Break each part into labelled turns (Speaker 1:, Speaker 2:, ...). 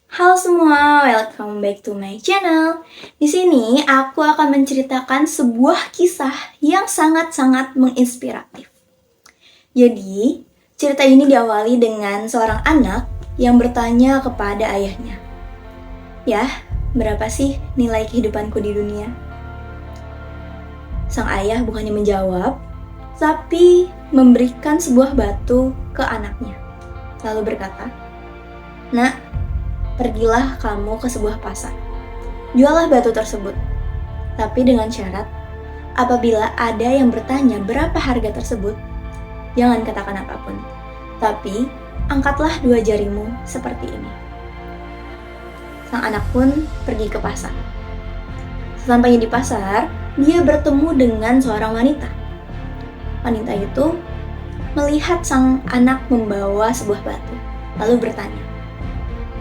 Speaker 1: Halo semua, welcome back to my channel. Di sini aku akan menceritakan sebuah kisah yang sangat-sangat menginspiratif. Jadi, cerita ini diawali dengan seorang anak yang bertanya kepada ayahnya, "Yah, berapa sih nilai kehidupanku di dunia?" Sang ayah bukannya menjawab, tapi memberikan sebuah batu ke anaknya. Lalu berkata, "Nak, pergilah kamu ke sebuah pasar. Jualah batu tersebut. Tapi dengan syarat, apabila ada yang bertanya berapa harga tersebut, jangan katakan apapun. Tapi, angkatlah 2 jarimu seperti ini." Sang anak pun pergi ke pasar. Sesampainya di pasar, dia bertemu dengan seorang wanita. Wanita itu melihat sang anak membawa sebuah batu, lalu bertanya,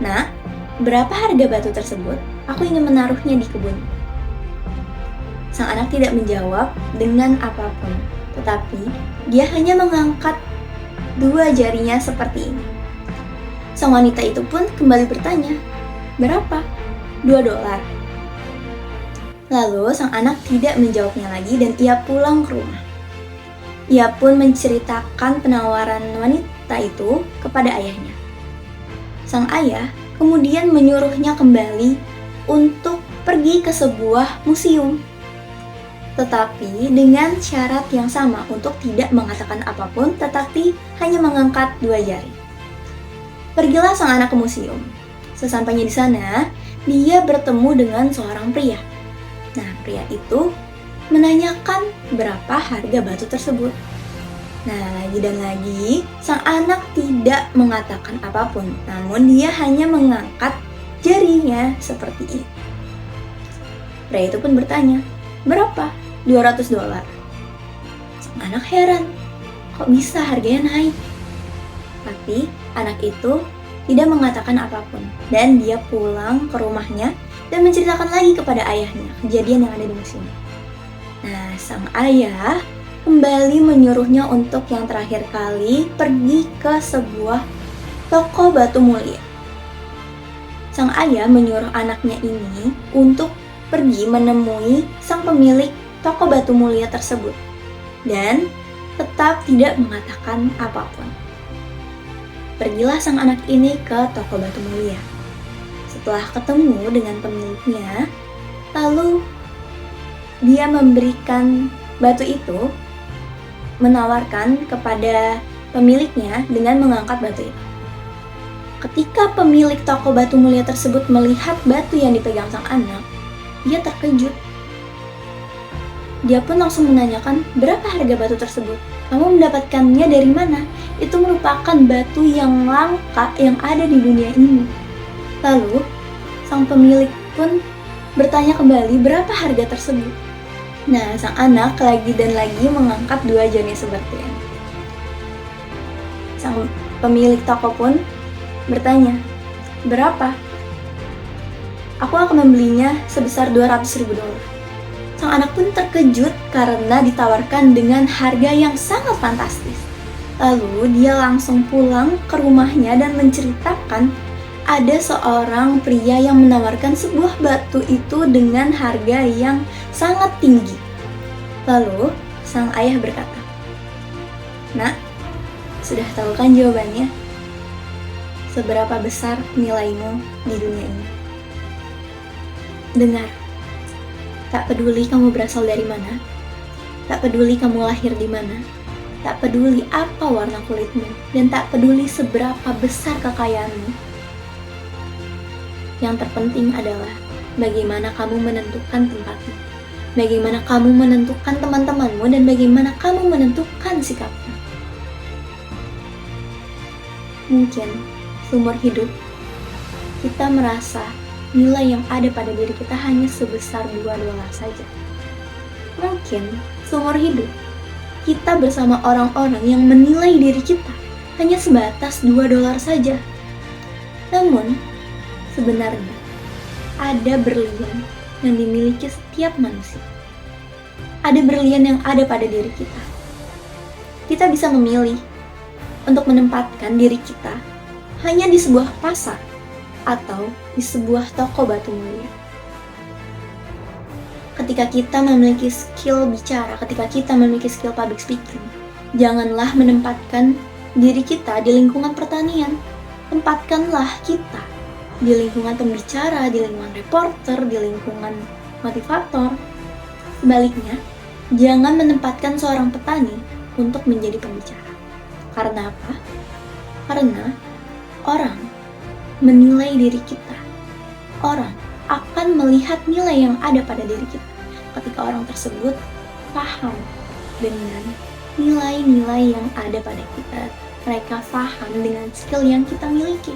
Speaker 1: "Nak, berapa harga batu tersebut? Aku ingin menaruhnya di kebun." Sang anak tidak menjawab dengan apapun, tetapi dia hanya mengangkat 2 jarinya seperti ini. Sang wanita itu pun kembali bertanya, "Berapa?" $2. Lalu sang anak tidak menjawabnya lagi dan ia pulang ke rumah. Ia pun menceritakan penawaran wanita itu kepada ayahnya. Sang ayah kemudian menyuruhnya kembali untuk pergi ke sebuah museum. Tetapi dengan syarat yang sama untuk tidak mengatakan apapun tetapi hanya mengangkat 2 jari. Pergilah sang anak ke museum. Sesampainya di sana, dia bertemu dengan seorang pria. Nah, pria itu menanyakan berapa harga batu tersebut. Nah, lagi dan lagi, sang anak tidak mengatakan apapun, namun dia hanya mengangkat jarinya seperti ini. Pria itu pun bertanya, "Berapa?" $200. Sang anak heran, kok bisa harganya naik? Tapi anak itu tidak mengatakan apapun, dan dia pulang ke rumahnya dan menceritakan lagi kepada ayahnya kejadian yang ada di museum. Nah, sang ayah kembali menyuruhnya untuk yang terakhir kali pergi ke sebuah toko batu mulia. Sang ayah menyuruh anaknya ini untuk pergi menemui sang pemilik toko batu mulia tersebut dan tetap tidak mengatakan apapun. Pergilah sang anak ini ke toko batu mulia. Setelah ketemu dengan pemiliknya, lalu dia memberikan batu itu, menawarkan kepada pemiliknya dengan mengangkat batu itu. Ketika pemilik toko batu mulia tersebut melihat batu yang dipegang sang anak, dia terkejut. Dia pun langsung menanyakan, "Berapa harga batu tersebut? Kamu mendapatkannya dari mana? Itu merupakan batu yang langka yang ada di dunia ini." Lalu, sang pemilik pun bertanya kembali berapa harga tersebut. Nah, sang anak lagi dan lagi mengangkat 2 jarinya seperti ini. Sang pemilik toko pun bertanya, "Berapa?" "Aku akan membelinya sebesar $200.000. Sang anak pun terkejut karena ditawarkan dengan harga yang sangat fantastis. Lalu dia langsung pulang ke rumahnya dan menceritakan ada seorang pria yang menawarkan sebuah batu itu dengan harga yang sangat tinggi. Lalu sang ayah berkata, "Nak, sudah tahu kan jawabannya? Seberapa besar nilaimu di dunia ini? Dengar, tak peduli kamu berasal dari mana, tak peduli kamu lahir di mana, tak peduli apa warna kulitmu, dan tak peduli seberapa besar kekayaanmu. Yang terpenting adalah bagaimana kamu menentukan tempatmu, bagaimana kamu menentukan teman-temanmu, dan bagaimana kamu menentukan sikapmu." Mungkin seumur hidup kita merasa nilai yang ada pada diri kita hanya sebesar $2 saja. Mungkin seumur hidup kita bersama orang-orang yang menilai diri kita hanya sebatas $2 saja. Namun, sebenarnya ada berlian yang dimiliki setiap manusia. Ada berlian yang ada pada diri kita. Kita bisa memilih untuk menempatkan diri kita hanya di sebuah pasar atau di sebuah toko batu mulia. Ketika kita memiliki skill bicara, ketika kita memiliki skill public speaking, janganlah menempatkan diri kita di lingkungan pertanian. Tempatkanlah kita di lingkungan pembicara, di lingkungan reporter, di lingkungan motivator. Sebaliknya, jangan menempatkan seorang petani untuk menjadi pembicara. Karena apa? Karena orang menilai diri kita. Orang akan melihat nilai yang ada pada diri kita ketika orang tersebut paham dengan nilai-nilai yang ada pada kita. Mereka paham dengan skill yang kita miliki.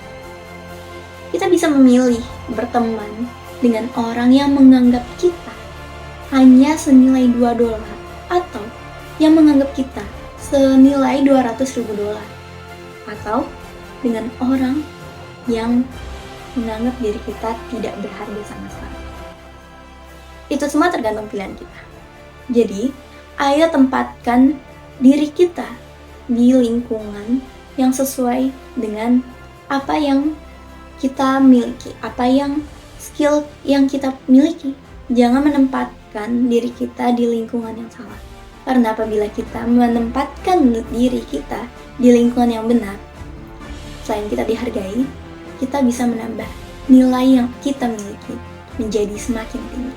Speaker 1: Kita bisa memilih berteman dengan orang yang menganggap kita hanya senilai $2 atau yang menganggap kita senilai $200.000, atau dengan orang yang menganggap diri kita tidak berharga sama sekali. Itu semua tergantung pilihan kita. Jadi, ayo tempatkan diri kita di lingkungan yang sesuai dengan apa yang kita miliki, apa yang skill yang kita miliki. Jangan menempatkan diri kita di lingkungan yang salah. Karena apabila kita menempatkan diri kita di lingkungan yang benar, selain kita dihargai, kita bisa menambah nilai yang kita miliki menjadi semakin tinggi.